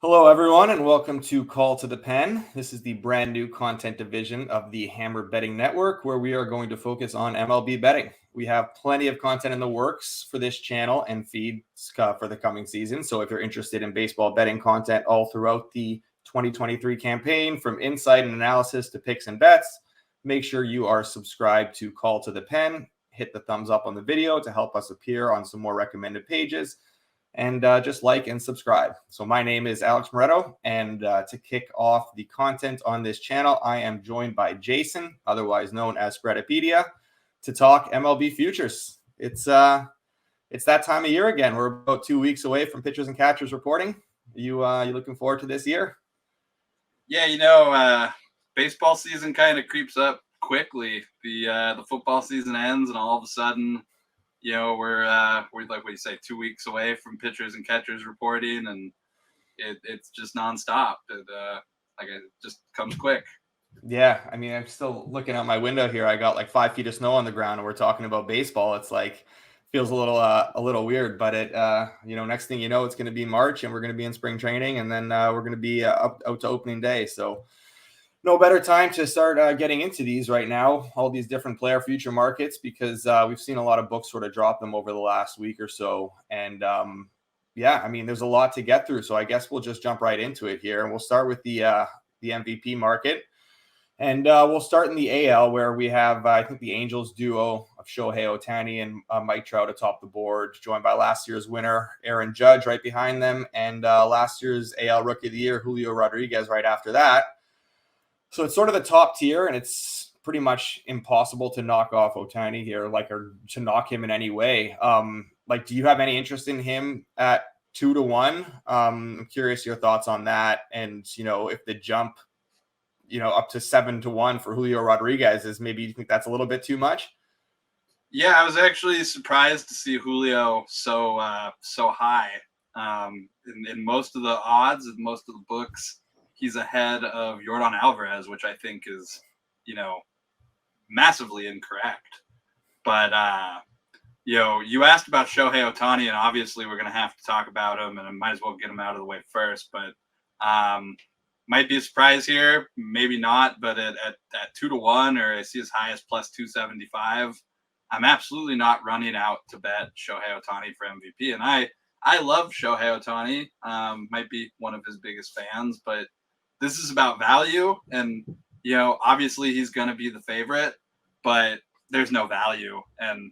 Hello, everyone, and welcome to Call to the Pen. This is the brand new content division of the Hammer Betting Network, where we are going to focus on MLB betting. We have plenty of content in the works for this channel and feeds for the coming season. So if you're interested in baseball betting content all throughout the 2023 campaign, from insight and analysis to picks and bets, make sure you are subscribed to Call to the Pen. Hit the thumbs up on the video to help us appear on some more recommended pages. And just like and subscribe. So my name is Alex Moretto, and to kick off the content on this channel, I am joined by Jason, otherwise known as Spreadapedia, to talk MLB futures. It's that time of year again. We're about 2 weeks away from pitchers and catchers reporting. You looking forward to this year? Yeah, baseball season kind of creeps up quickly. The football season ends, and all of a sudden, we're like what you say, 2 weeks away from pitchers and catchers reporting, and it's just nonstop. It just comes quick. Yeah, I mean, I'm still looking out my window here. I got like 5 feet of snow on the ground, and we're talking about baseball. It's like feels a little weird, but next thing you know, it's going to be March, and we're going to be in spring training, and then we're going to be out to opening day. So no better time to start getting into these right now, all these different player future markets, because we've seen a lot of books sort of drop them over the last week or so. And there's a lot to get through. So I guess we'll just jump right into it here. And we'll start with the MVP market. And we'll start in the AL, where we have, I think, the Angels duo of Shohei Ohtani and Mike Trout atop the board, joined by last year's winner, Aaron Judge, right behind them, and last year's AL Rookie of the Year, Julio Rodriguez, right after that. So it's sort of the top tier, and it's pretty much impossible to knock off Ohtani here, or to knock him in any way. Do you have any interest in him at 2-1? I'm curious your thoughts on that. And, if the jump, up to 7-1 for Julio Rodriguez is, maybe you think that's a little bit too much? Yeah, I was actually surprised to see Julio so high. In most of the odds and most of the books, he's ahead of Yordan Alvarez, which I think is, massively incorrect. But, you asked about Shohei Ohtani, and obviously we're going to have to talk about him, and I might as well get him out of the way first. But might be a surprise here, maybe not. But at 2-1, or I see as high as plus 275, I'm absolutely not running out to bet Shohei Ohtani for MVP. And I love Shohei Ohtani, might be one of his biggest fans, but this is about value, and obviously he's going to be the favorite, but there's no value. And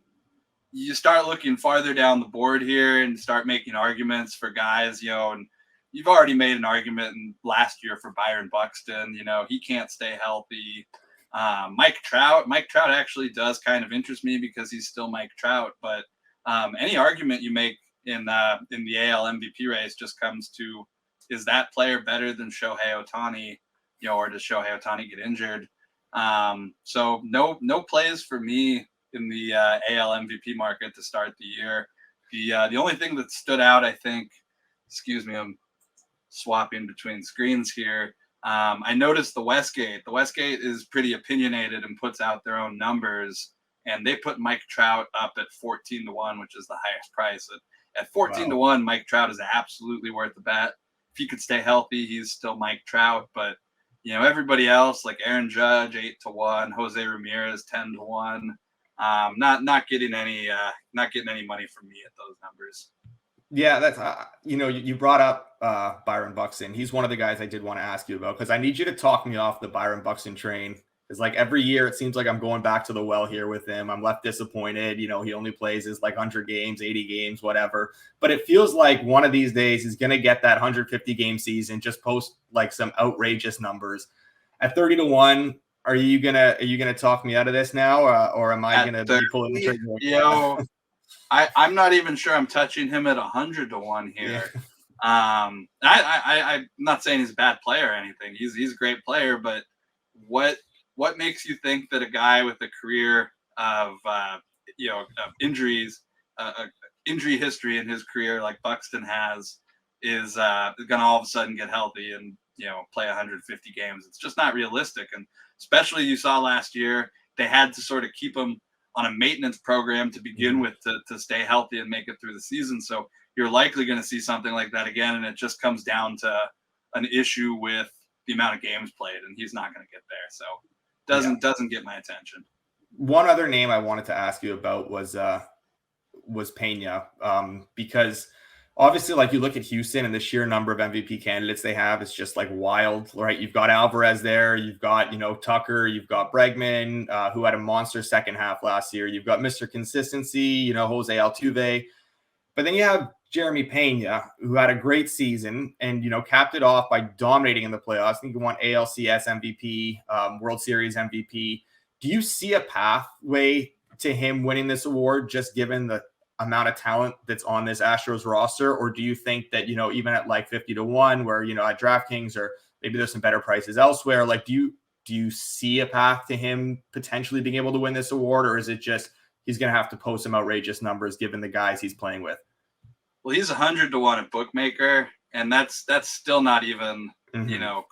you start looking farther down the board here and start making arguments for guys, and you've already made an argument last year for Byron Buxton. He can't stay healthy. Mike Trout actually does kind of interest me because he's still Mike Trout, but any argument you make in the AL MVP race just comes to, is that player better than Shohei Ohtani, or does Shohei Ohtani get injured? So no plays for me in the AL MVP market to start the year. The only thing that stood out, I think, excuse me, I'm swapping between screens here. I noticed the Westgate. The Westgate is pretty opinionated and puts out their own numbers, and they put Mike Trout up at 14-1, which is the highest price. At 14-1, Mike Trout is absolutely worth the bet. If he could stay healthy, he's still Mike Trout. But everybody else, like Aaron Judge, 8-1, Jose Ramirez, 10-1. Not getting any money from me at those numbers. Yeah, that's you brought up Byron Buxton. He's one of the guys I did want to ask you about, because I need you to talk me off the Byron Buxton train. It's like every year it seems like I'm going back to the well here with him. I'm left disappointed. He only plays his 100 games, 80 games, whatever. But it feels like one of these days he's going to get that 150 game season, just post some outrageous numbers. At 30-1, are you gonna talk me out of this now, or am I gonna be pulling the trigger? I'm not even sure I'm touching him at 100-1 here. Yeah. I'm not saying he's a bad player or anything. He's a great player, but what makes you think that a guy with a career of injuries, injury history in his career like Buxton has, is going to all of a sudden get healthy and play 150 games? It's just not realistic. And especially you saw last year, they had to sort of keep him on a maintenance program to begin with to stay healthy and make it through the season. So you're likely going to see something like that again. And it just comes down to an issue with the amount of games played, and he's not going to get there. So doesn't get my attention. One other name I wanted to ask you about was Pena, because obviously, like, you look at Houston and the sheer number of MVP candidates they have is just like wild, right? You've got Alvarez there, you've got, Tucker, you've got Bregman, who had a monster second half last year. You've got Mr. Consistency, Jose Altuve, but then you have Jeremy Pena, who had a great season and, capped it off by dominating in the playoffs. I think he won ALCS MVP, World Series MVP. Do you see a pathway to him winning this award, just given the amount of talent that's on this Astros roster? Or do you think that, even at like 50-1, where, at DraftKings, or maybe there's some better prices elsewhere, like, do you see a path to him potentially being able to win this award? Or is it just he's going to have to post some outrageous numbers given the guys he's playing with? Well, he's 100-1 at bookmaker, and that's still not even,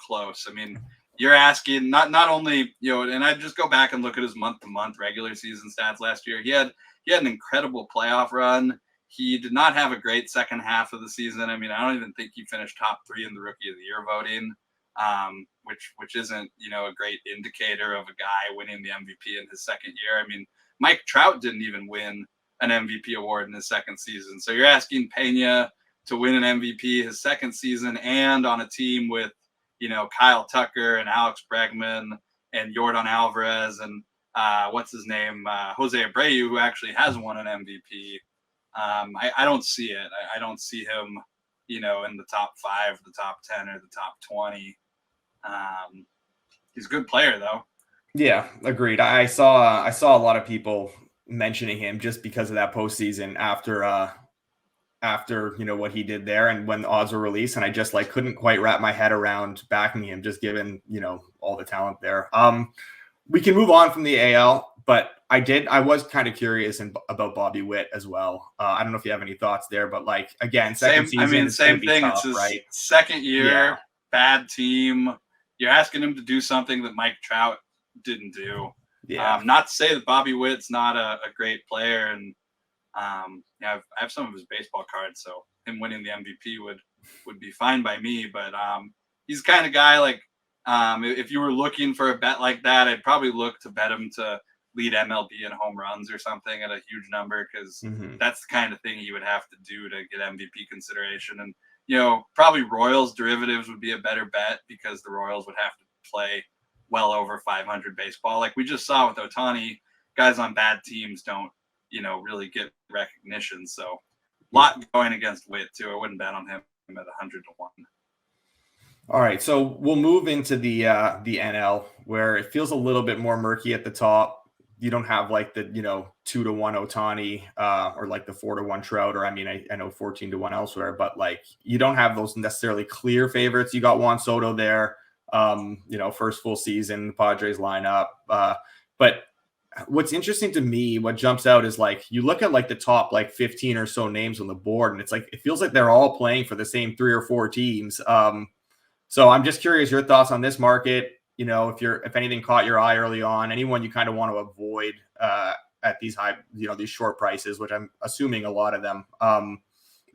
close. I mean, you're asking not only, and I just go back and look at his month-to-month regular season stats last year. He had an incredible playoff run. He did not have a great second half of the season. I mean, I don't even think he finished top 3 in the Rookie of the Year voting, which isn't, a great indicator of a guy winning the MVP in his second year. I mean, Mike Trout didn't even win an MVP award in his second season. So you're asking Pena to win an MVP his second season and on a team with, Kyle Tucker and Alex Bregman and Yordan Alvarez and what's his name, Jose Abreu, who actually has won an MVP. I don't see it. I don't see him, in the top 5, the top 10, or the top 20. He's a good player, though. Yeah, agreed. I saw a lot of people mentioning him just because of that postseason after what he did there and when the odds were released, and I just couldn't quite wrap my head around backing him, just given all the talent there. We can move on from the AL, but I was kind of curious about Bobby Witt as well. I don't know if you have any thoughts there, but again, second season, same thing. Tough, it's his right? Second year, bad team. You're asking him to do something that Mike Trout didn't do. Yeah. Not to say that Bobby Witt's not a great player, and I have some of his baseball cards, so him winning the MVP would be fine by me. But he's the kind of guy if you were looking for a bet like that, I'd probably look to bet him to lead MLB in home runs or something at a huge number, because that's the kind of thing he would have to do to get MVP consideration. And probably Royals derivatives would be a better bet, because the Royals would have to play well over 500 baseball. Like we just saw with Ohtani, guys on bad teams don't, really get recognition. So a lot going against Witt too. I wouldn't bet on him at 100-1. All right, so we'll move into the NL, where it feels a little bit more murky at the top. You don't have the 2-1 Ohtani or the 4-1 Trout, or I know 14-1 elsewhere, but you don't have those necessarily clear favorites. You got Juan Soto there, first full season, the Padres lineup. But what's interesting to me, what jumps out is you look at the top 15 or so names on the board, and it's it feels like they're all playing for the same 3 or 4 teams. So I'm just curious your thoughts on this market. If anything caught your eye early on, anyone you kind of want to avoid at these high, these short prices, which I'm assuming a lot of them.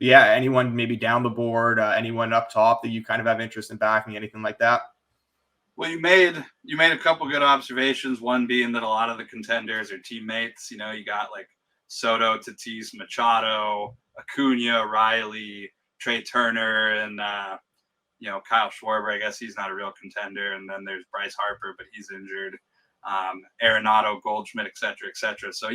Anyone maybe down the board, anyone up top that you kind of have interest in backing, anything like that? Well, you made a couple good observations. One being that a lot of the contenders are teammates. You got Soto, Tatis, Machado, Acuna, Riley, Trey Turner, and Kyle Schwarber. I guess he's not a real contender. And then there's Bryce Harper, but he's injured. Arenado, Goldschmidt, et cetera. So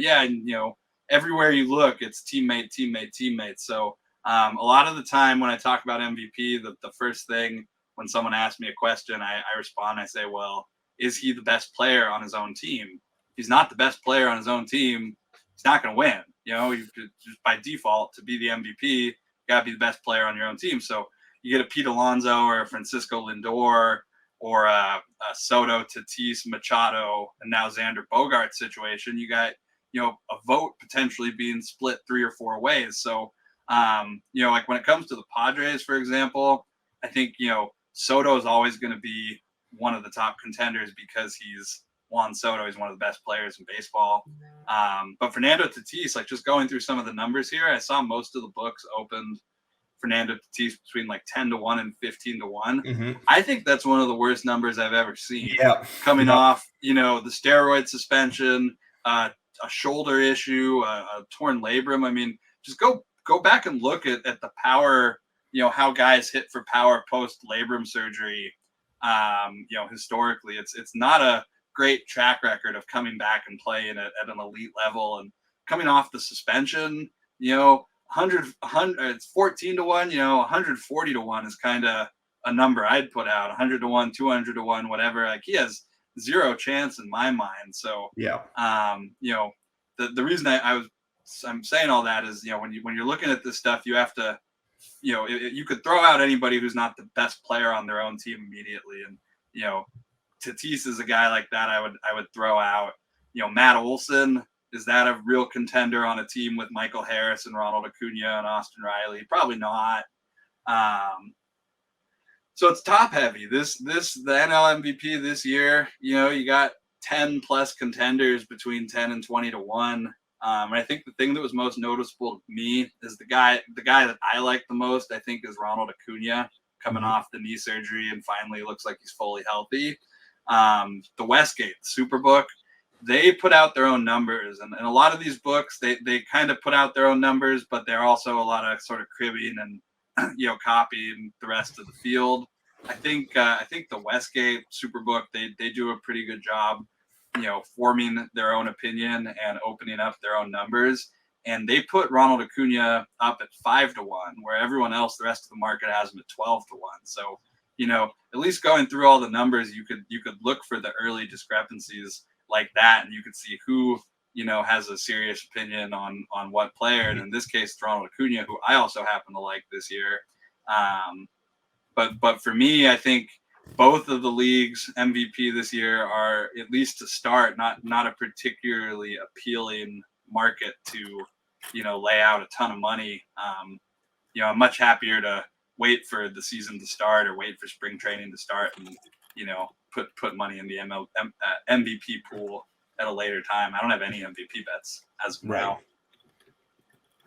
everywhere you look, it's teammate. So a lot of the time when I talk about MVP, the first thing when someone asks me a question, I respond, I say, well, is he the best player on his own team? If he's not the best player on his own team, he's not going to win. Just by default, to be the MVP, you got to be the best player on your own team. So you get a Pete Alonso or a Francisco Lindor or a Soto, Tatis, Machado, and now Xander Bogaerts situation. You got, a vote potentially being split 3 or 4 ways. So, when it comes to the Padres, for example, I think, Soto is always going to be one of the top contenders because he's Juan Soto. He's one of the best players in baseball. But Fernando Tatis, just going through some of the numbers here, I saw most of the books opened Fernando Tatis between like 10-1 and 15-1. Mm-hmm. I think that's one of the worst numbers I've ever seen. Yeah. Coming off, the steroid suspension, a shoulder issue, a torn labrum. I mean, just go back and look at the power, how guys hit for power post labrum surgery. Historically, it's not a great track record of coming back and playing at an elite level, and coming off the suspension, 100, it's 14-1, 140-1 is kind of a number I'd put out. 100-1, 200-1, whatever. Like, he has zero chance in my mind. So yeah, the reason I'm saying all that is, when you're looking at this stuff, you have to, you could throw out anybody who's not the best player on their own team immediately, and Tatis is a guy like that. I would throw out. Matt Olson, is that a real contender on a team with Michael Harris and Ronald Acuna and Austin Riley? Probably not. So it's top heavy. The NL MVP this year, you got 10 plus contenders between 10 and 20-1. And I think the thing that was most noticeable to me is the guy that I like the most, I think, is Ronald Acuna, coming off the knee surgery and finally looks like he's fully healthy. The Westgate Superbook, they put out their own numbers, and a lot of these books, they kind of put out their own numbers, but they're also a lot of sort of cribbing and copying the rest of the field. I think the Westgate Superbook, they do a pretty good job, forming their own opinion and opening up their own numbers. And they put Ronald Acuna up at 5-1, where everyone else, the rest of the market, has him at 12-1. So, at least going through all the numbers, you could look for the early discrepancies like that, and you could see who, has a serious opinion on what player. And in this case, it's Ronald Acuna, who I also happen to like this year. But for me, I think both of the league's MVP this year are, at least to start, not a particularly appealing market to, lay out a ton of money. I'm much happier to wait for the season to start, or wait for spring training to start, and put money in the MVP pool at a later time. I don't have any MVP bets as of now.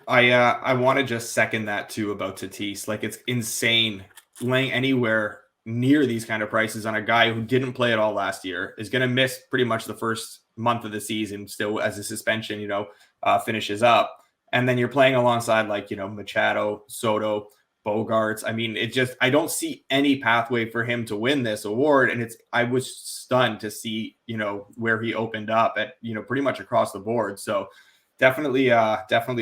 I want to just second that too about Tatis. Like, it's insane laying anywhere near these kind of prices on a guy who didn't play at all last year, is going to miss pretty much the first month of the season still as a suspension, finishes up. And then you're playing alongside Machado, Soto, Bogarts. I mean, I don't see any pathway for him to win this award. And I was stunned to see, where he opened up at, pretty much across the board. So definitely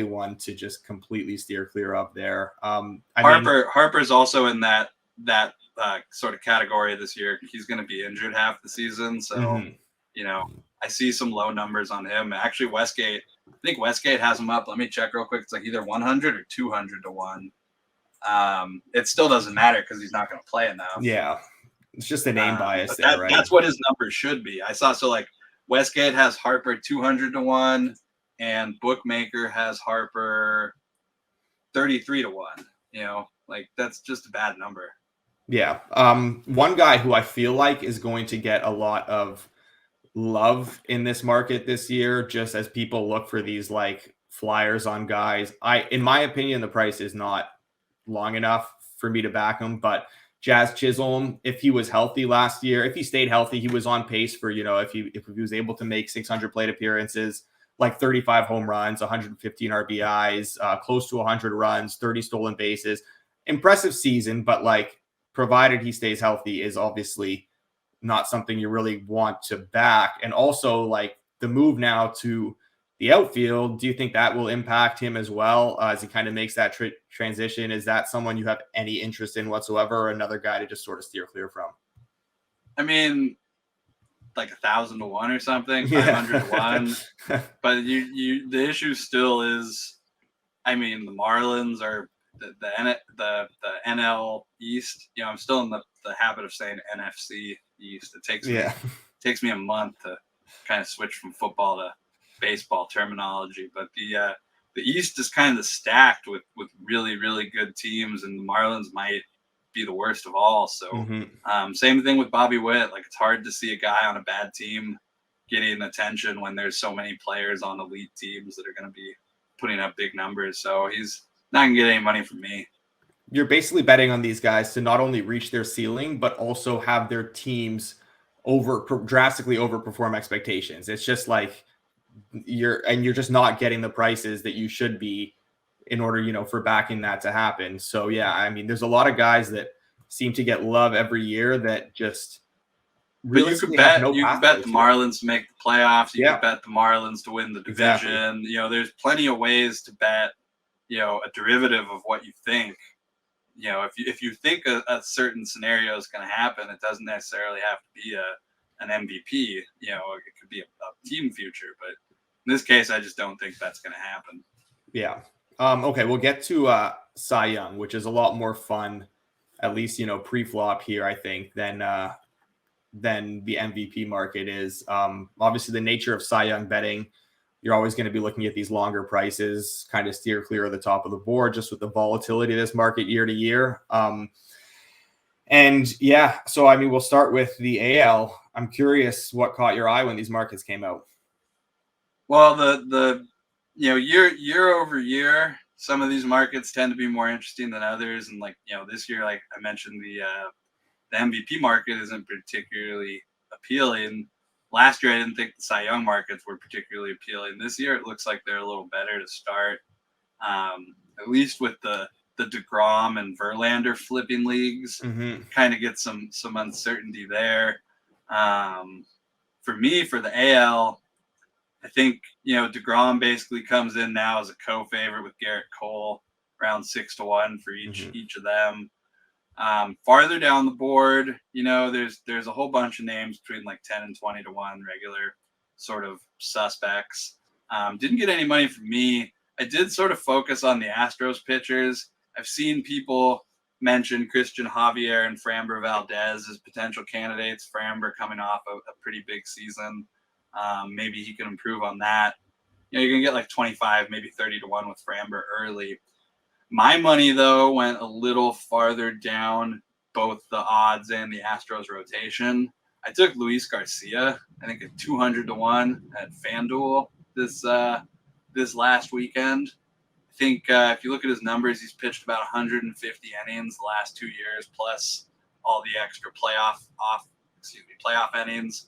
one to just completely steer clear of there. Harper's also in that sort of category this year. He's going to be injured half the season. So, I see some low numbers on him. Actually, I think Westgate has him up. Let me check real quick. It's like either 100 or 200-1. It still doesn't matter because he's not going to play enough. Yeah. It's just a name bias there, right? That's what his number should be. I saw, Westgate has Harper 200-1, and Bookmaker has Harper 33-1. That's just a bad number. Yeah. One guy who I feel like is going to get a lot of love in this market this year, just as people look for these flyers on guys. In my opinion, the price is not long enough for me to back him, but Jazz Chisholm, if he was healthy last year, if he stayed healthy, he was on pace for, if he was able to make 600 plate appearances, 35 home runs, 115 RBIs, close to 100 runs, 30 stolen bases. Impressive season, but provided he stays healthy is obviously not something you really want to back. And also the move now to the outfield, do you think that will impact him as well as he kind of makes that transition? Is that someone you have any interest in whatsoever, or another guy to just sort of steer clear from? I mean, 1,000-1 or something, 500-1. But the issue still is, the Marlins are the NL East. I'm still in the habit of saying NFC East. It takes me a month to kind of switch from football to baseball terminology. But the East is kind of stacked with really, really good teams, and the Marlins might be the worst of all. So same thing with Bobby Witt. It's hard to see a guy on a bad team getting attention when there's so many players on elite teams that are going to be putting up big numbers. So he's not going to get any money from me. you're basically betting on these guys to not only reach their ceiling, but also have their teams drastically overperform expectations. It's just like you're just not getting the prices that you should be in order, for backing that to happen. So yeah, I mean, there's a lot of guys that seem to get love every year that just But realistically have no you could pathway bet the to it. Marlins to make the playoffs. You Yeah, could bet the Marlins to win the exactly. division. There's plenty of ways to bet, a derivative of what you think. If you think a certain scenario is going to happen, it doesn't necessarily have to be an MVP. It could be a team future. But in this case, I just don't think that's going to happen. Yeah. Okay, we'll get to Cy Young, which is a lot more fun, at least pre-flop here, I think, than the MVP market is. Obviously, the nature of Cy Young betting, you're always going to be looking at these longer prices, kind of steer clear of the top of the board, just with the volatility of this market year to year. And yeah, so I mean, we'll start with the AL. I'm curious what caught your eye when these markets came out. Well, the year over year, some of these markets tend to be more interesting than others, and this year, like I mentioned, the MVP market isn't particularly appealing. Last year, I didn't think the Cy Young markets were particularly appealing. This year, it looks like they're a little better to start, at least with the DeGrom and Verlander flipping leagues. Mm-hmm. Kind of get some uncertainty there. For me, for the AL, I think DeGrom basically comes in now as a co-favorite with Garrett Cole, around 6-1 for each of them. Farther down the board, there's a whole bunch of names between like 10 and 20-1 regular sort of suspects. Didn't get any money from me. I did sort of focus on the Astros pitchers. I've seen people mention Christian Javier and Framber Valdez as potential candidates. Framber coming off a pretty big season. Maybe he can improve on that. You're going to get like 25, maybe 30-1 with Framber early. My money, though, went a little farther down both the odds and the Astros rotation. I took Luis Garcia, I think at 200-1 at FanDuel this last weekend. I think if you look at his numbers, he's pitched about 150 innings the last 2 years, plus all the extra playoff innings.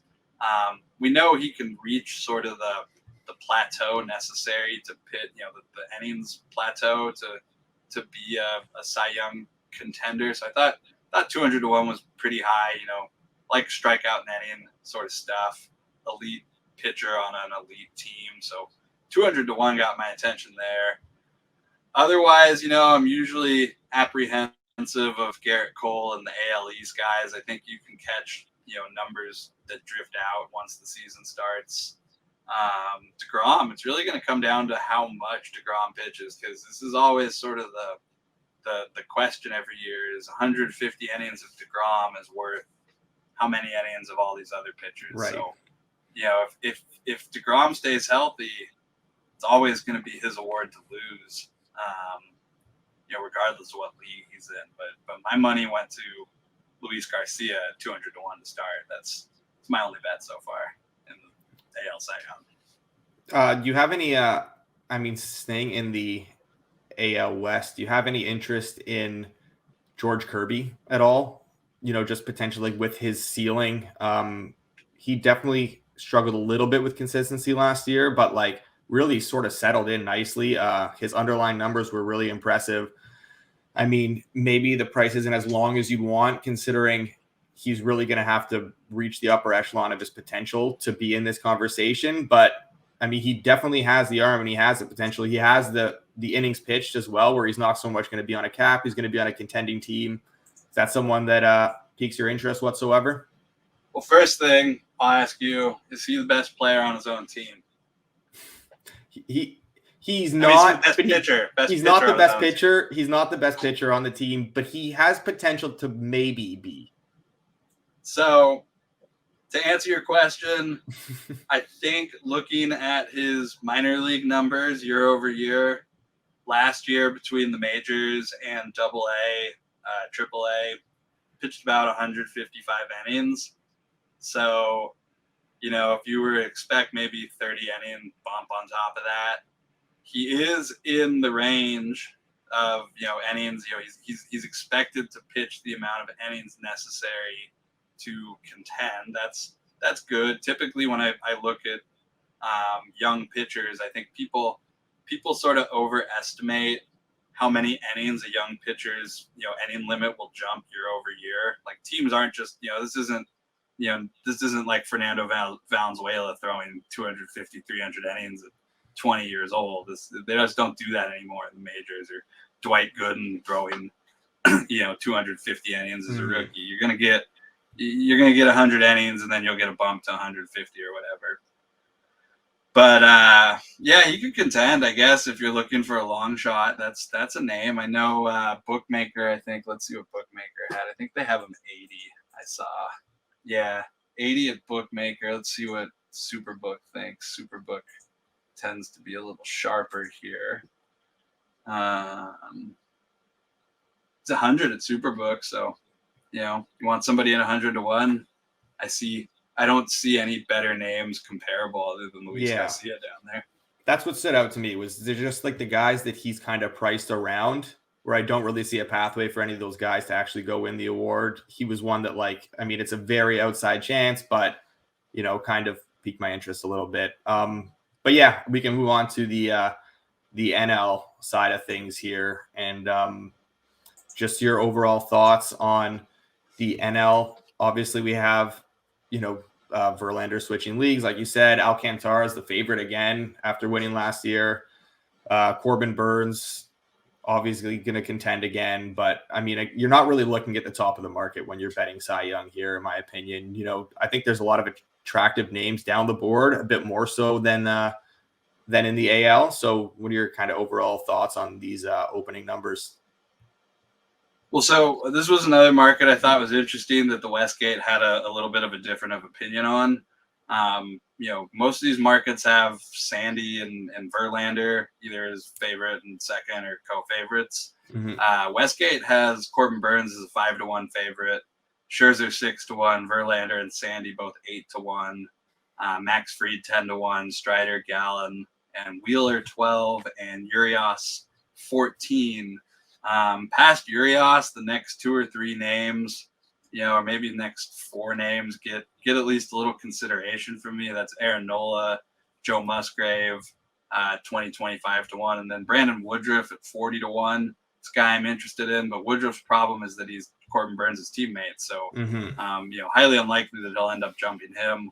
We know he can reach sort of the plateau necessary to pit, the innings plateau to be a Cy Young contender. So I thought 200-1 was pretty high, like strikeout and inning sort of stuff. Elite pitcher on an elite team. So 200-1 got my attention there. Otherwise, I'm usually apprehensive of Garrett Cole and the AL East guys. I think you can catch, numbers that drift out once the season starts. DeGrom, it's really going to come down to how much DeGrom pitches, because this is always sort of the question every year is 150 innings of DeGrom is worth how many innings of all these other pitchers. Right. So, if DeGrom stays healthy, it's always going to be his award to lose, regardless of what league he's in. But my money went to Luis Garcia at 200-1 to start. That's my only bet so far in the AL Cy Young. Do you have any, staying in the AL West, do you have any interest in George Kirby at all? Just potentially with his ceiling. He definitely struggled a little bit with consistency last year, but like really sort of settled in nicely. His underlying numbers were really impressive. I mean, maybe the price isn't as long as you want, considering he's really going to have to reach the upper echelon of his potential to be in this conversation. But I mean, he definitely has the arm and he has the potential. He has the innings pitched as well, where he's not so much going to be on a cap. He's going to be on a contending team. Is that someone that piques your interest whatsoever? Well, first thing I'll ask you, is he the best player on his own team? He's not the best pitcher. He's not the best pitcher. He's not the best pitcher on the team, but he has potential to maybe be. So, to answer your question, I think looking at his minor league numbers year over year, last year between the majors and AA, AAA, pitched about 155 innings. So, if you were to expect maybe 30 inning bump on top of that, he is in the range of innings. He's expected to pitch the amount of innings necessary to contend. That's good. Typically, when I look at young pitchers, I think people sort of overestimate how many innings a young pitcher's inning limit will jump year over year. Like, teams aren't just this isn't like Fernando Valenzuela throwing 250, 300 innings at 20 years old. They just don't do that anymore in the majors. Or Dwight Gooden throwing 250 innings as a rookie. You're gonna get 100 innings, and then you'll get a bump to 150 or whatever. But yeah, he could contend, I guess, if you're looking for a long shot. That's a name. I know Bookmaker, I think. Let's see what Bookmaker had. I think they have him 80. I saw. Yeah, 80 at Bookmaker. Let's see what Superbook thinks. Superbook tends to be a little sharper here. It's 100 at Superbook, so you want somebody at 100 to 1. I don't see any better names comparable other than Luis Garcia down there. That's what stood out to me, was they're just like the guys that he's kind of priced around, where I don't really see a pathway for any of those guys to actually go win the award. He was one that, it's a very outside chance, but kind of piqued my interest a little bit. But yeah, we can move on to the NL side of things here, and just your overall thoughts on the NL. Obviously, we have Verlander switching leagues, like you said. Alcantara is the favorite again after winning last year. Corbin Burns obviously going to contend again, but I mean, you're not really looking at the top of the market when you're betting Cy Young here, in my opinion. I think there's a lot of attractive names down the board, a bit more so than in the AL. So what are your kind of overall thoughts on these opening numbers? Well, so this was another market I thought was interesting that the Westgate had a little bit of a different opinion on. Most of these markets have Sandy and Verlander either as favorite and second or co-favorites. Westgate has Corbin Burns as a 5-1 favorite, Scherzer 6-1, Verlander and Sandy both 8-1, Max Fried 10-1, Strider, Gallen, and Wheeler 12, and Urias 14. Past Urias, the next 2 or 3 names, or maybe the next 4 names get at least a little consideration from me. That's Aaron Nola, Joe Musgrave, 25-1, and then Brandon Woodruff at 40-1. This guy I'm interested in, but Woodruff's problem is that he's Corbin Burns' teammate, so highly unlikely that he'll end up jumping him.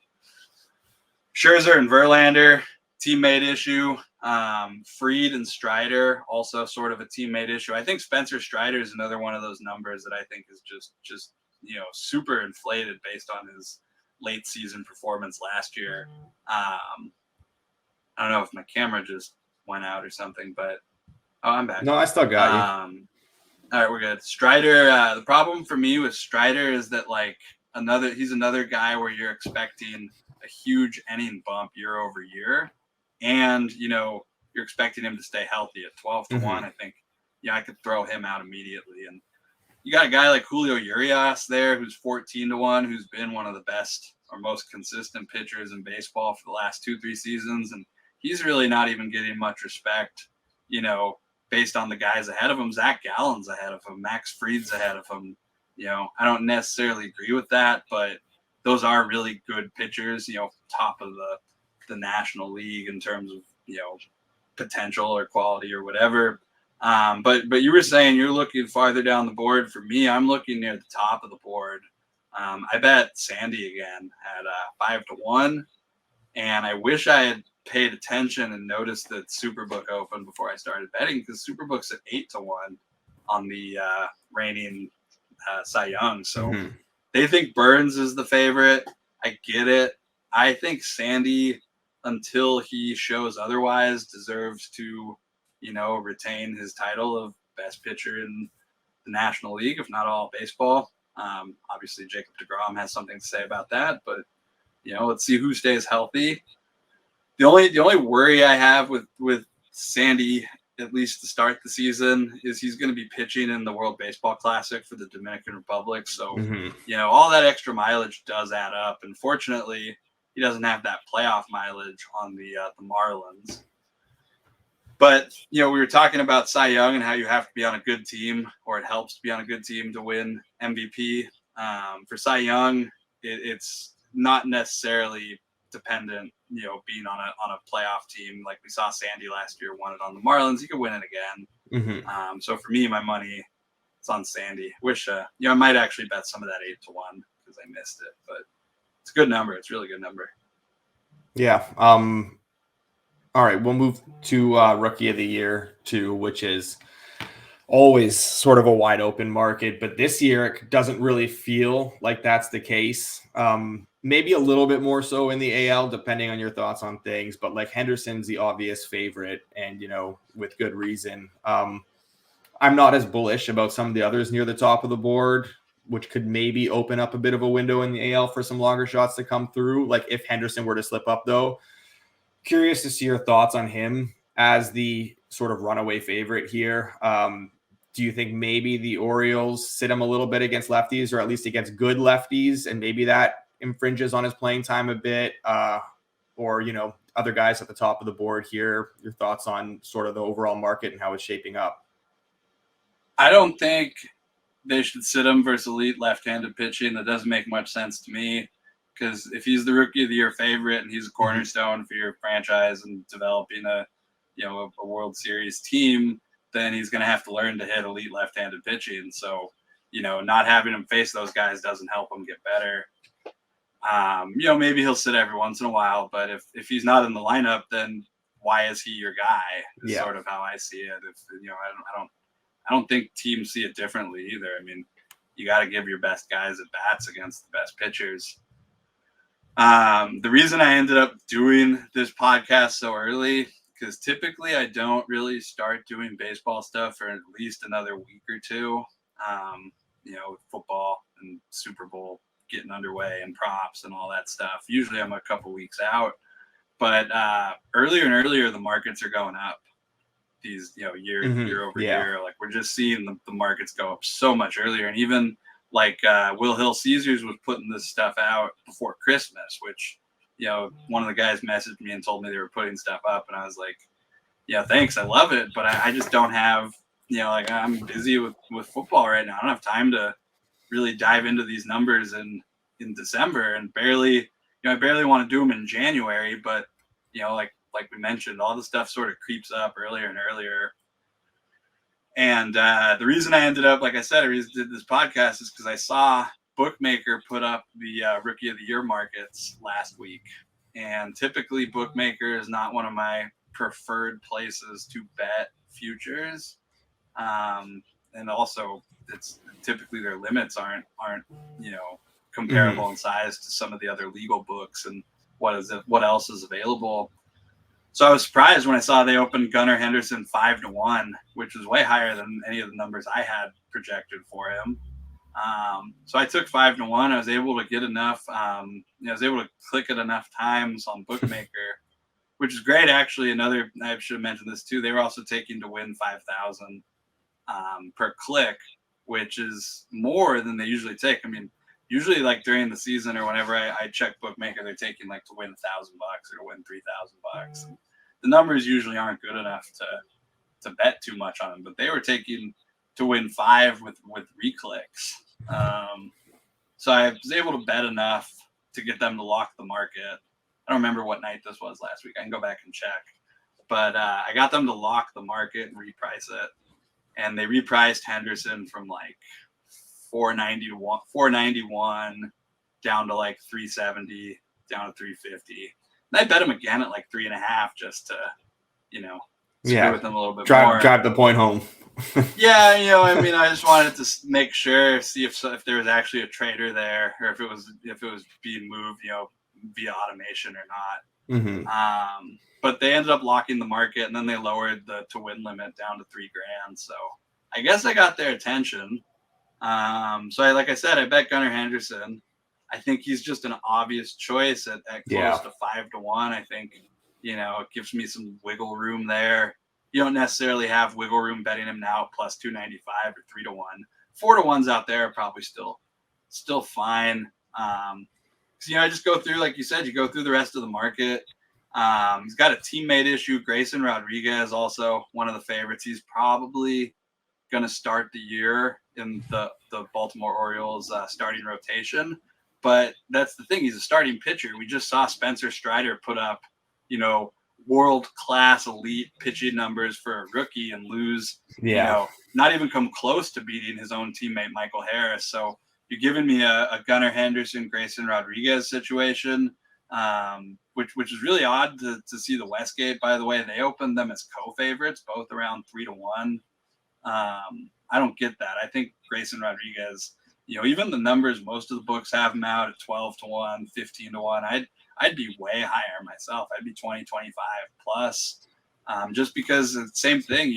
Scherzer and Verlander, teammate issue. Fried and Strider, also sort of a teammate issue. I think Spencer Strider is another one of those numbers that I think is just super inflated based on his late season performance last year. I don't know if my camera just went out or something, but I'm back. No, I still got you. All right, we're good. Strider, the problem for me with Strider is that he's another guy where you're expecting a huge inning bump year over year. And, you're expecting him to stay healthy at 12-1. I think, I could throw him out immediately. And you got a guy like Julio Urias there who's 14-1, who's been one of the best or most consistent pitchers in baseball for the last 2-3 seasons. And he's really not even getting much respect, based on the guys ahead of him. Zach Gallen's ahead of him. Max Fried's ahead of him. I don't necessarily agree with that, but those are really good pitchers, top of the National League in terms of potential or quality or whatever. But you were saying you're looking farther down the board. For me, I'm looking near the top of the board. I bet Sandy again at 5-1, and I wish I had paid attention and noticed that Superbook opened before I started betting, because Superbook's at 8-1 on the reigning Cy Young. So they think Burns is the favorite. I get it. I think Sandy, until he shows otherwise, deserves to, retain his title of best pitcher in the National League, if not all baseball. Obviously, Jacob deGrom has something to say about that, but let's see who stays healthy. The only worry I have with Sandy, at least to start the season, is he's going to be pitching in the World Baseball Classic for the Dominican Republic. So, all that extra mileage does add up. And fortunately, he doesn't have that playoff mileage on the Marlins. But, we were talking about Cy Young and how you have to be on a good team, or it helps to be on a good team to win MVP. For Cy Young, it's not necessarily dependent, being on a playoff team. Like we saw Sandy last year won it on the Marlins. He could win it again. Mm-hmm. So for me, my money is on Sandy. Wish, I might actually bet some of that 8-1 because I missed it, but it's a good number. It's a really good number. Yeah. All right, we'll move to Rookie of the Year too, which is always sort of a wide open market, but this year it doesn't really feel like that's the case. Maybe a little bit more so in the AL, depending on your thoughts on things, but like Henderson's the obvious favorite, and with good reason. I'm not as bullish about some of the others near the top of the board, which could maybe open up a bit of a window in the AL for some longer shots to come through. Like if Henderson were to slip up, though, curious to see your thoughts on him as the sort of runaway favorite here. Do you think maybe the Orioles sit him a little bit against lefties, or at least against good lefties, and maybe that infringes on his playing time a bit? Or, other guys at the top of the board here, your thoughts on sort of the overall market and how it's shaping up? I don't think they should sit him versus elite left-handed pitching. That doesn't make much sense to me, because if he's the Rookie of the Year favorite and he's a cornerstone for your franchise and developing a World Series team, then he's going to have to learn to hit elite left-handed pitching. So, not having him face those guys doesn't help him get better. Maybe he'll sit every once in a while, but if he's not in the lineup, then why is he your guy? Is sort of how I see it. I don't think teams see it differently either. I mean, you got to give your best guys at bats against the best pitchers. The reason I ended up doing this podcast so early, because typically I don't really start doing baseball stuff for at least another week or two. Football and Super Bowl getting underway and props and all that stuff. Usually I'm a couple weeks out, but earlier and earlier the markets are going up. These year over year, like we're just seeing the markets go up so much earlier, and even like Will Hill Caesars was putting this stuff out before Christmas, which one of the guys messaged me and told me they were putting stuff up, and I was like, thanks, I love it, but I just don't have I'm busy with football right now. I don't have time to really dive into these numbers in December, and I barely want to do them in January, but like we mentioned, all the stuff sort of creeps up earlier and earlier. And the reason I ended up, like I said, I did this podcast is because I saw Bookmaker put up the Rookie of the Year markets last week. And typically Bookmaker is not one of my preferred places to bet futures. And also it's typically their limits aren't comparable in size to some of the other legal books and what else is available. So I was surprised when I saw they opened Gunnar Henderson 5-1, which was way higher than any of the numbers I had projected for him. So I took 5-1. I was able to get enough. I was able to click it enough times on Bookmaker, which is great. Actually, I should have mentioned this too. They were also taking to win 5,000 per click, which is more than they usually take. I mean, usually like during the season or whenever I check Bookmaker, they're taking like to win $1,000 or to win $3,000. The numbers usually aren't good enough to bet too much on them, but they were taking to win 5 with reclicks. So I was able to bet enough to get them to lock the market. I don't remember what night this was last week. I can go back and check, but I got them to lock the market and reprice it, and they repriced Henderson from like 491 down to like 370, down to 350. And I bet him again at like 3.5 just to, screw with them a little bit more. Drive the point home. Yeah, I mean, I just wanted to make sure, see if there was actually a trader there, or if it was being moved, via automation or not. Mm-hmm. But they ended up locking the market, and then they lowered the to win limit down to $3,000. So I guess I got their attention. So like I said, I bet Gunnar Henderson. I think he's just an obvious choice at close to 5-1. I think, it gives me some wiggle room there. You don't necessarily have wiggle room betting him now at plus 295 or 3-1. 4-1s out there are probably still fine. I just go through, like you said, you go through the rest of the market. He's got a teammate issue. Grayson Rodriguez, also one of the favorites. He's probably going to start the year in the Baltimore Orioles starting rotation. But that's the thing. He's a starting pitcher. We just saw Spencer Strider put up, world-class elite pitching numbers for a rookie and lose, not even come close to beating his own teammate Michael Harris. So you're giving me a Gunnar Henderson, Grayson Rodriguez situation, which is really odd to see the Westgate, by the way. They opened them as co-favorites, both around 3-1. I don't get that. I think Grayson Rodriguez, even the numbers, most of the books have him out at 12-1, 15-1. I'd be way higher myself. I'd be 20, 25 plus, just because it's the same thing.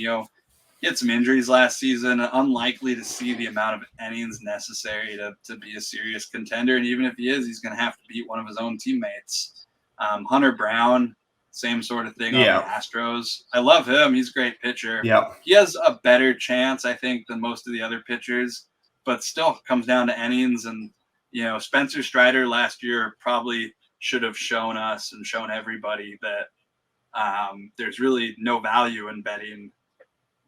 He had some injuries last season, unlikely to see the amount of innings necessary to be a serious contender. And even if he is, he's going to have to beat one of his own teammates. Hunter Brown, same sort of thing on the Astros. I love him. He's a great pitcher. Yeah. He has a better chance, I think, than most of the other pitchers, but still comes down to innings. And, Spencer Strider last year probably should have shown us and shown everybody that there's really no value in betting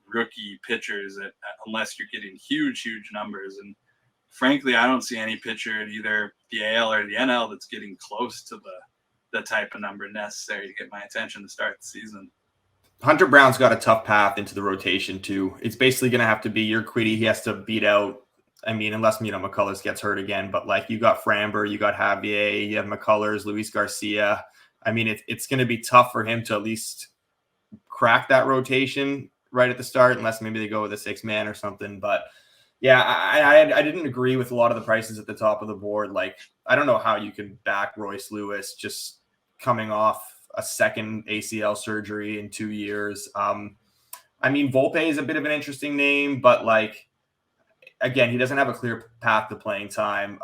rookie pitchers unless you're getting huge numbers. And frankly, I don't see any pitcher in either the AL or the NL that's getting close to the type of number necessary to get my attention to start the season. Hunter Brown's got a tough path into the rotation too. It's basically going to have to be Urquidy. He has to beat out, unless, McCullers gets hurt again, but like you got Framber, you got Javier, you have McCullers, Luis Garcia. It's going to be tough for him to at least crack that rotation right at the start, unless maybe they go with a 6-man or something. But yeah, I didn't agree with a lot of the prices at the top of the board. Like, I don't know how you can back Royce Lewis just coming off a second ACL surgery in 2 years. Volpe is a bit of an interesting name, but like, again, he doesn't have a clear path to playing time.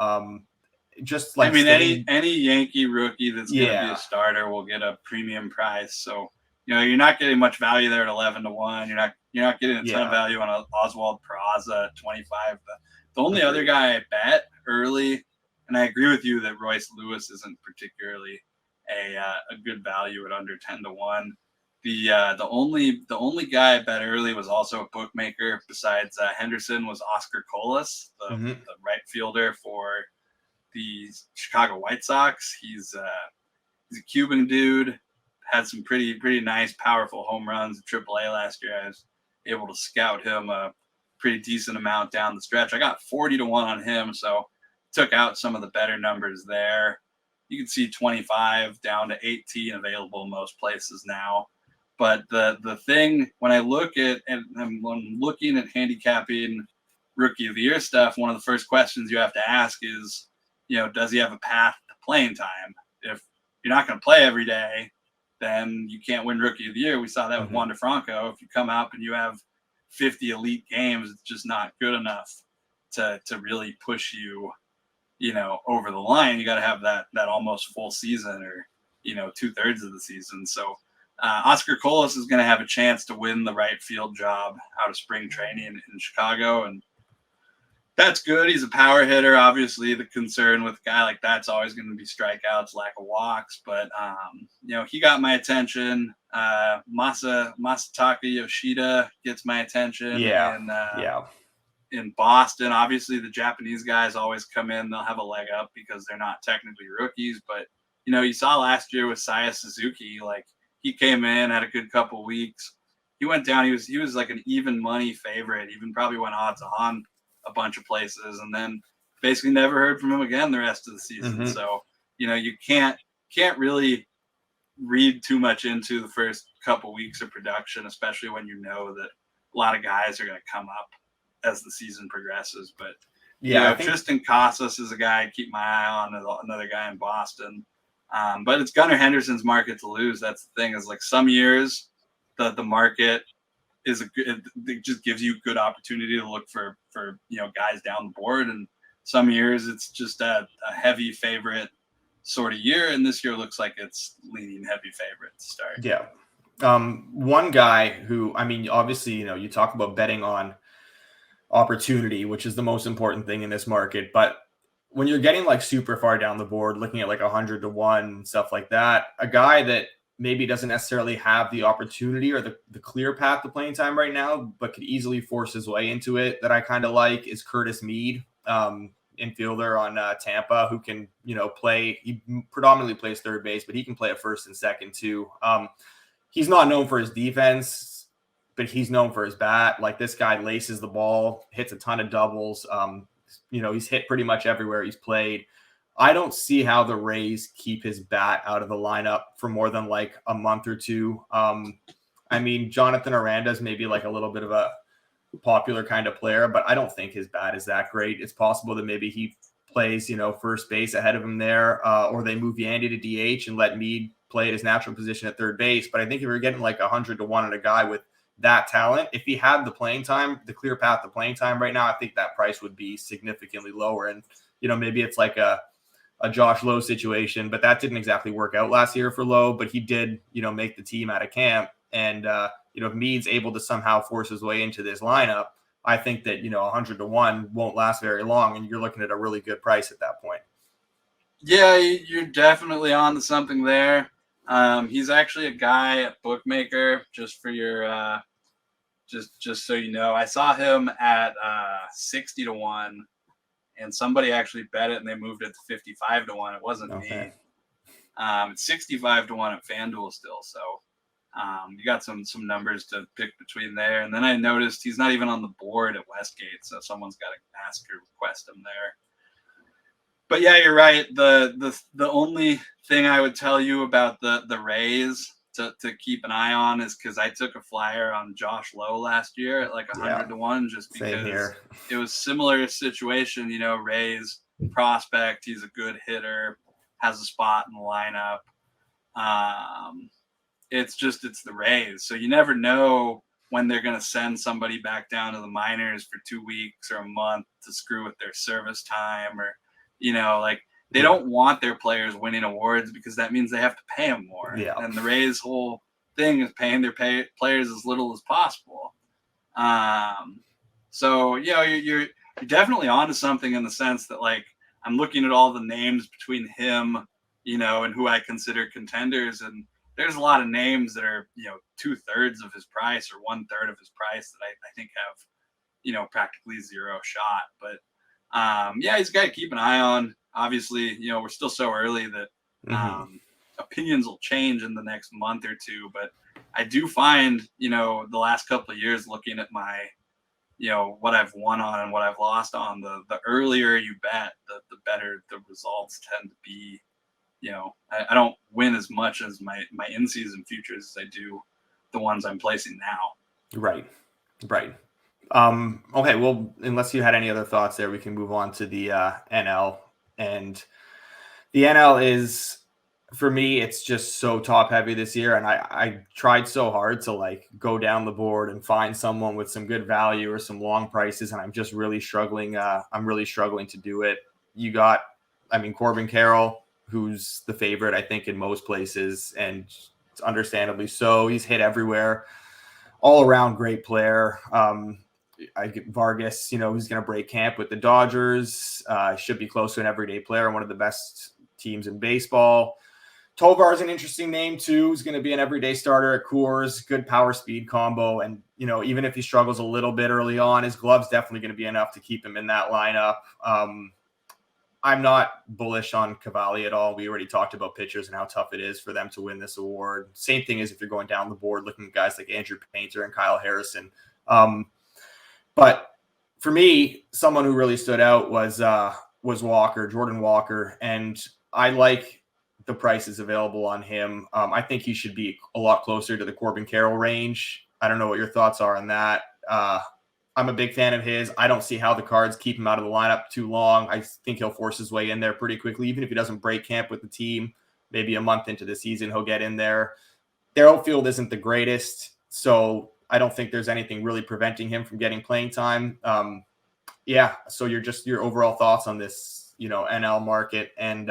Just like any Yankee rookie that's going to be a starter will get a premium price. So, you're not getting much value there at 11-1. You're not getting a ton of value on Oswald Peraza at 25. The only other guy I bet early, and I agree with you that Royce Lewis isn't particularly a good value at under 10-1. The only guy I bet early was also a bookmaker besides Henderson was Oscar Colas, the right fielder for the Chicago White Sox. He's a Cuban dude, had some pretty nice, powerful home runs at AAA last year. I was able to scout him a pretty decent amount down the stretch. I got 40-1 on him, so took out some of the better numbers there. You can see 25 down to 18 available in most places now. But the thing, when I look at, and when I'm looking at handicapping rookie of the year stuff, one of the first questions you have to ask is, does he have a path to playing time? If you're not going to play every day, then you can't win rookie of the year. We saw that with Wander Franco. If you come up and you have 50 elite games, it's just not good enough to really push you, over the line. You got to have that almost full season or, 2/3 of the season. So Oscar Colas is going to have a chance to win the right field job out of spring training in Chicago. And that's good. He's a power hitter. Obviously, the concern with a guy like that's always going to be strikeouts, lack of walks. But, he got my attention. Masataka Yoshida gets my attention. In Boston, obviously, the Japanese guys always come in. They'll have a leg up because they're not technically rookies. But, you saw last year with Saya Suzuki, like he came in, had a good couple weeks. He went down. He was like an even money favorite, even probably went odds on a bunch of places, and then basically never heard from him again the rest of the season. So, you can't really read too much into the first couple weeks of production, especially when you know that a lot of guys are going to come up as the season progresses. But Tristan Casas is a guy I'd keep my eye on, another guy in Boston. But it's Gunnar Henderson's market to lose. That's the thing, is like some years the market is it just gives you good opportunity to look for guys down the board, and some years it's just a heavy favorite sort of year, and this year looks like it's leaning heavy favorite to start. One guy who, obviously, you talk about betting on opportunity, which is the most important thing in this market, but when you're getting like super far down the board, looking at like 100-1 stuff like that, a guy that maybe doesn't necessarily have the opportunity or the clear path to playing time right now, but could easily force his way into it that I kind of like is Curtis Mead, infielder on Tampa, who can, play. He predominantly plays third base, but he can play at first and second too. He's not known for his defense, but he's known for his bat. Like, this guy laces the ball, hits a ton of doubles. He's hit pretty much everywhere he's played. I don't see how the Rays keep his bat out of the lineup for more than like a month or two. Jonathan Aranda's maybe like a little bit of a popular kind of player, but I don't think his bat is that great. It's possible that maybe he plays, first base ahead of him there, or they move Yandy to DH and let Mead play at his natural position at third base. But I think if you're getting like 100-1 on a guy with that talent, if he had the playing time, the clear path to playing time right now, I think that price would be significantly lower. And, maybe it's like a Josh Lowe situation, but that didn't exactly work out last year for Lowe, but he did, make the team out of camp. And, if Mead's able to somehow force his way into this lineup, I think that, 100-1 won't last very long. And you're looking at a really good price at that point. Yeah, you're definitely on to something there. He's actually a guy at Bookmaker, just for your, just so you know. I saw him at 60-1. And somebody actually bet it, and they moved it to 55-1. It wasn't me. It's 65-1 at FanDuel still. So you got some numbers to pick between there. And then I noticed he's not even on the board at Westgate, so someone's got to ask or request him there. But yeah, you're right. The only thing I would tell you about the Rays to keep an eye on is because I took a flyer on Josh Lowe last year at like 100-1, just because it was similar situation. Rays prospect, he's a good hitter, has a spot in the lineup. It's the Rays, so you never know when they're going to send somebody back down to the minors for 2 weeks or a month to screw with their service time, or they don't want their players winning awards because that means they have to pay them more. Yeah. And the Rays' whole thing is paying their players as little as possible. So you're definitely onto something in the sense that, like, I'm looking at all the names between him, and who I consider contenders, and there's a lot of names that are 2/3 of his price or 1/3 of his price that I think have practically zero shot. But he's a guy to keep an eye on. Obviously, we're still so early that opinions will change in the next month or two. But I do find, the last couple of years, looking at my, what I've won on and what I've lost on, the earlier you bet, the better the results tend to be. I don't win as much as my in-season futures as I do the ones I'm placing now. Right. Okay, well, unless you had any other thoughts there, we can move on to the NL. And the NL is, for me, it's just so top heavy this year. And I tried so hard to like go down the board and find someone with some good value or some long prices. And I'm just really struggling. I'm really struggling to do it. You got, Corbin Carroll, who's the favorite, I think, in most places, and understandably so. He's hit everywhere, all around great player. I get Vargas, he's going to break camp with the Dodgers. Should be close to an everyday player, one of the best teams in baseball. Tovar is an interesting name too. He's going to be an everyday starter at Coors. Good power speed combo. And, even if he struggles a little bit early on, his glove's definitely going to be enough to keep him in that lineup. I'm not bullish on Cavalli at all. We already talked about pitchers and how tough it is for them to win this award. Same thing as if you're going down the board looking at guys like Andrew Painter and Kyle Harrison. But for me, someone who really stood out was Jordan Walker, and I like the prices available on him. I think he should be a lot closer to the Corbin Carroll range. I don't know what your thoughts are on that. I'm a big fan of his. I don't see how the Cards keep him out of the lineup too long. I think he'll force his way in there pretty quickly, even if he doesn't break camp with the team. Maybe a month into the season, he'll get in there. Their outfield isn't the greatest, so I don't think there's anything really preventing him from getting playing time. So your overall thoughts on this, NL market and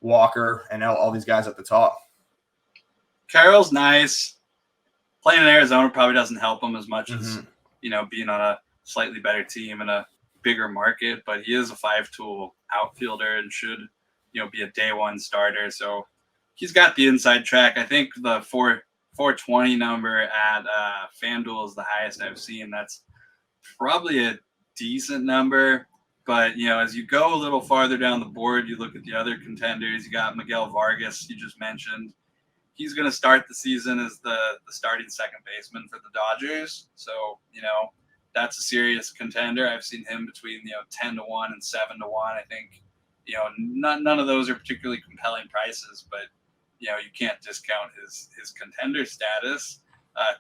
Walker and all these guys at the top. Carroll's nice. Playing in Arizona probably doesn't help him as much as, being on a slightly better team in a bigger market, but he is a 5-tool outfielder and should, be a day one starter. So, he's got the inside track. I think the 420 number at FanDuel is the highest I've seen. That's probably a decent number. But, as you go a little farther down the board, you look at the other contenders. You got Miguel Vargas, you just mentioned. He's going to start the season as the starting second baseman for the Dodgers. So, that's a serious contender. I've seen him between, 10 to 1 and 7 to 1. I think, none of those are particularly compelling prices, but, you can't discount his contender status.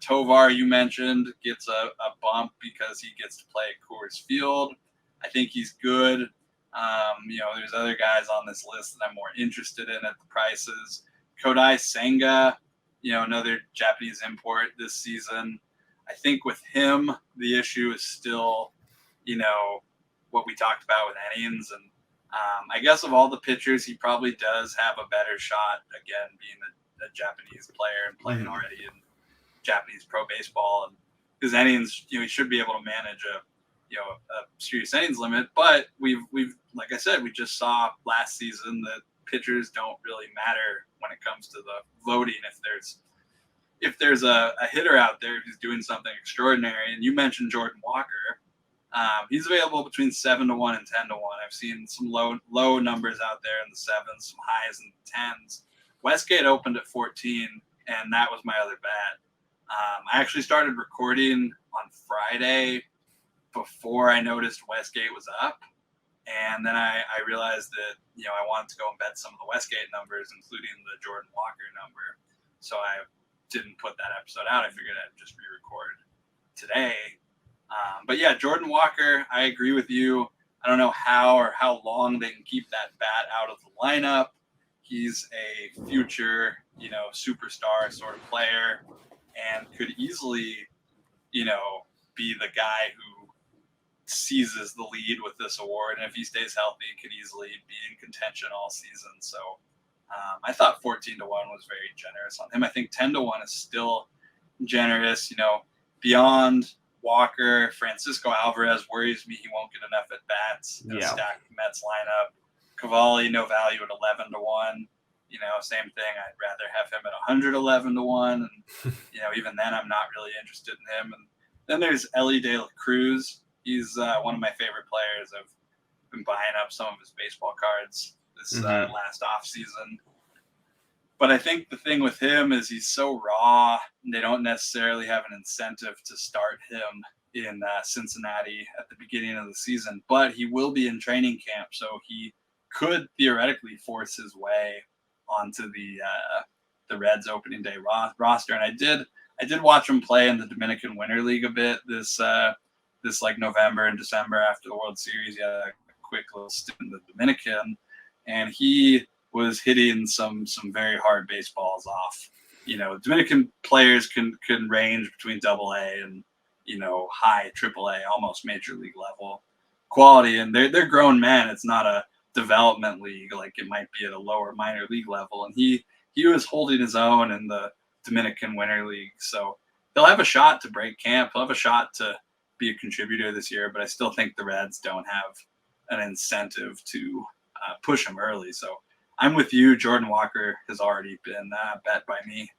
Tovar, you mentioned, gets a bump because he gets to play at Coors Field. I think he's good. There's other guys on this list that I'm more interested in at the prices. Kodai Senga, another Japanese import this season. I think with him, the issue is still, what we talked about with innings. And I guess of all the pitchers, he probably does have a better shot, again, being a Japanese player and playing already in Japanese pro baseball. And because innings, he should be able to manage a serious innings limit. But we've like I said, we just saw last season that pitchers don't really matter when it comes to the voting. If there's a hitter out there who's doing something extraordinary, and you mentioned Jordan Walker, he's available between 7 to 1 and 10 to 1. I've seen some low numbers out there in the 7s, some highs in the 10s. Westgate opened at 14, and that was my other bet. I actually started recording on Friday before I noticed Westgate was up. And then I realized that, I wanted to go and bet some of the Westgate numbers, including the Jordan Walker number. So I didn't put that episode out. I figured I'd just re-record today. But yeah, Jordan Walker, I agree with you. I don't know how long they can keep that bat out of the lineup. He's a future, superstar sort of player and could easily, be the guy who seizes the lead with this award. And if he stays healthy, could easily be in contention all season. So I thought 14 to 1 was very generous on him. I think 10 to 1 is still generous. Beyond Walker, Francisco Alvarez worries me. He won't get enough at bats in a stacked Mets lineup. Cavalli, no value at 11 to 1. Same thing. I'd rather have him at 111 to 1. And, even then I'm not really interested in him. And then there's Ellie De La Cruz. He's one of my favorite players. I've been buying up some of his baseball cards this last off season. But I think the thing with him is he's so raw, and they don't necessarily have an incentive to start him in Cincinnati at the beginning of the season. But he will be in training camp, so he could theoretically force his way onto the Reds opening day roster. And I did watch him play in the Dominican Winter League a bit this like November and December after the World Series. He had a quick little stint in the Dominican, and he was hitting some very hard baseballs off. Dominican players can range between AA and high AAA, almost major league level quality, and they're grown men. It's not a development league like it might be at a lower minor league level. And he was holding his own in the Dominican Winter League, so he'll have a shot to break camp. He'll have a shot to be a contributor this year, but I still think the Reds don't have an incentive to push him early. So I'm with you. Jordan Walker has already been bet by me.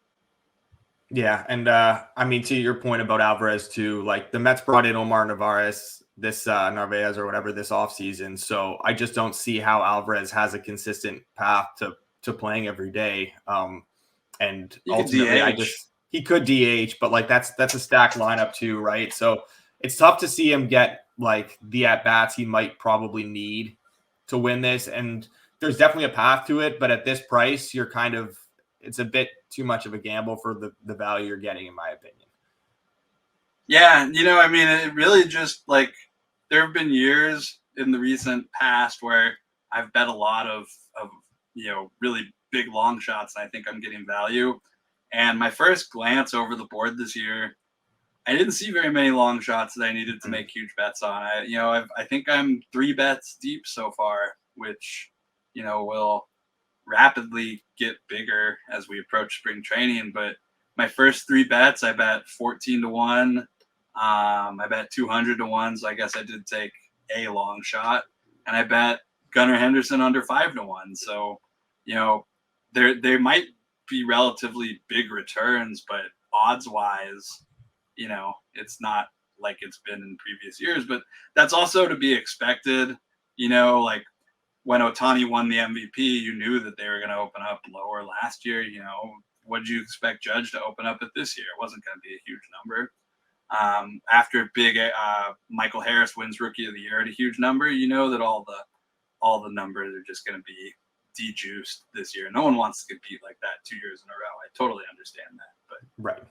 Yeah, and to your point about Alvarez too, like the Mets brought in Omar Narvaez this Narvaez or whatever this offseason. So I just don't see how Alvarez has a consistent path to playing every day. And ultimately he could DH, but like that's a stacked lineup too, right? So it's tough to see him get like the at-bats he might probably need to win this. And there's definitely a path to it, but at this price, it's a bit too much of a gamble for the value you're getting, in my opinion. Yeah, it really just like there have been years in the recent past where I've bet a lot of really big long shots, and I think I'm getting value. And my first glance over the board this year, I didn't see very many long shots that I needed to make huge bets on. I think I'm 3 bets deep so far, which will rapidly get bigger as we approach spring training. But my first 3 bets, I bet 14 to 1. I bet 200 to 1. So I guess I did take a long shot, and I bet Gunnar Henderson under 5 to 1. So, There might be relatively big returns, but odds wise, it's not like it's been in previous years. But that's also to be expected. Like when Ohtani won the MVP, you knew that they were going to open up lower last year. What did you expect Judge to open up at this year? It wasn't going to be a huge number. After big Michael Harris wins Rookie of the Year at a huge number, that all the numbers are just going to be dejuiced this year. No one wants to compete like that 2 years in a row. I totally understand that, but Right.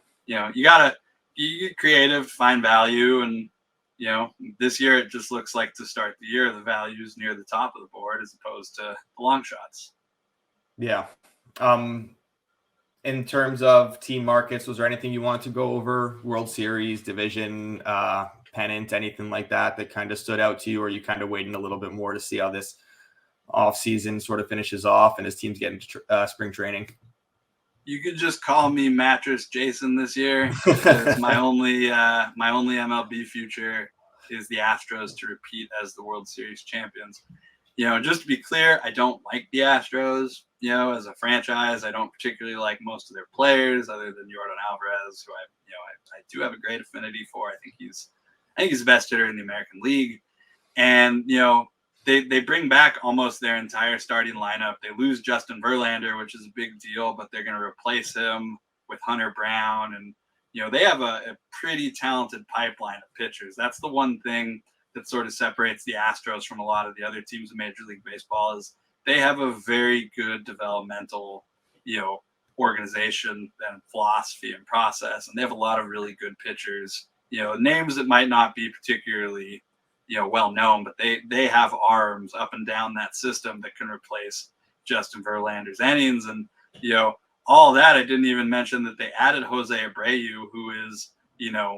you get creative, find value, and this year it just looks like to start the year the value's near the top of the board as opposed to the long shots. Yeah. In terms of team markets, was there anything you wanted to go over? World Series, division, pennant, anything like that kind of stood out to you, or are you kind of waiting a little bit more to see how this off season sort of finishes off and his team's getting spring training? You could just call me Mattress Jason this year. Because my only MLB future is the Astros to repeat as the World Series champions. Just to be clear, I don't like the Astros. As a franchise, I don't particularly like most of their players, other than Yordan Alvarez, who I do have a great affinity for. I think he's the best hitter in the American League, and they bring back almost their entire starting lineup. They lose Justin Verlander, which is a big deal, but they're going to replace him with Hunter Brown, and they have a pretty talented pipeline of pitchers. That's the one thing that sort of separates the Astros from a lot of the other teams in Major League Baseball is they have a very good developmental, organization and philosophy and process, and they have a lot of really good pitchers. Names that might not be particularly, well known, but they have arms up and down that system that can replace Justin Verlander's innings, and all that. I didn't even mention that they added Jose Abreu, who is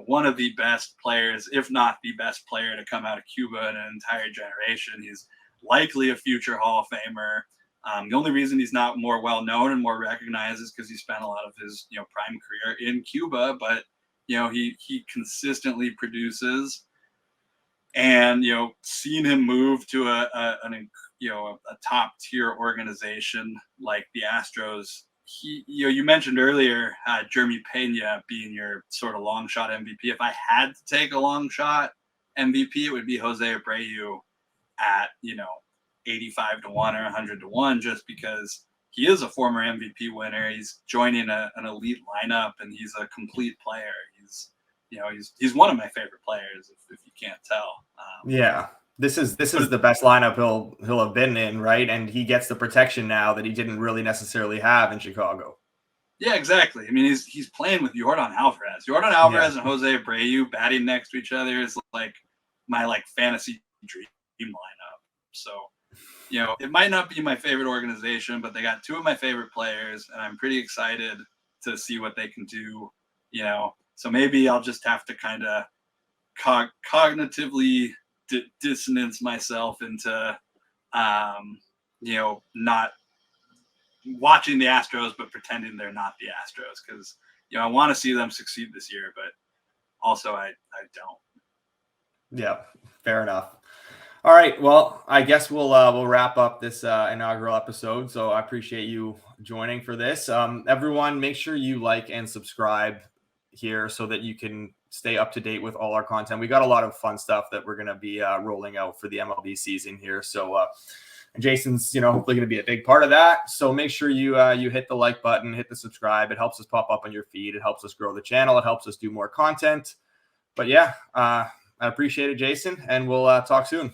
one of the best players, if not the best player to come out of Cuba in an entire generation. He's likely a future Hall of Famer. The only reason he's not more well-known and more recognized is because he spent a lot of his prime career in Cuba, but he consistently produces. And seeing him move to a top-tier organization like the Astros, you mentioned earlier Jeremy Pena being your sort of long shot MVP. If I had to take a long shot MVP, it would be Jose Abreu at 85 to 1 or 100 to 1, just because he is a former MVP winner. He's joining an elite lineup, and he's a complete player. He's one of my favorite players, if you can't tell. Yeah. This is the best lineup he'll have been in, right? And he gets the protection now that he didn't really necessarily have in Chicago. Yeah, exactly. I mean, he's playing with Yordan Alvarez. Yordan Alvarez and Jose Abreu batting next to each other is like my fantasy dream lineup. So, it might not be my favorite organization, but they got two of my favorite players, and I'm pretty excited to see what they can do. So maybe I'll just have to kind of cognitively dissonance myself into not watching the Astros but pretending they're not the Astros, because I want to see them succeed this year, but also I don't. Yeah, fair enough. All right, well, I guess we'll wrap up this inaugural episode. So I appreciate you joining for this. Everyone, make sure you like and subscribe here so that you can stay up to date with all our content. We got a lot of fun stuff that we're going to be rolling out for the MLB season here. So Jason's, hopefully going to be a big part of that. So make sure you hit the like button, hit the subscribe. It helps us pop up on your feed. It helps us grow the channel. It helps us do more content. But yeah, I appreciate it, Jason, and we'll talk soon.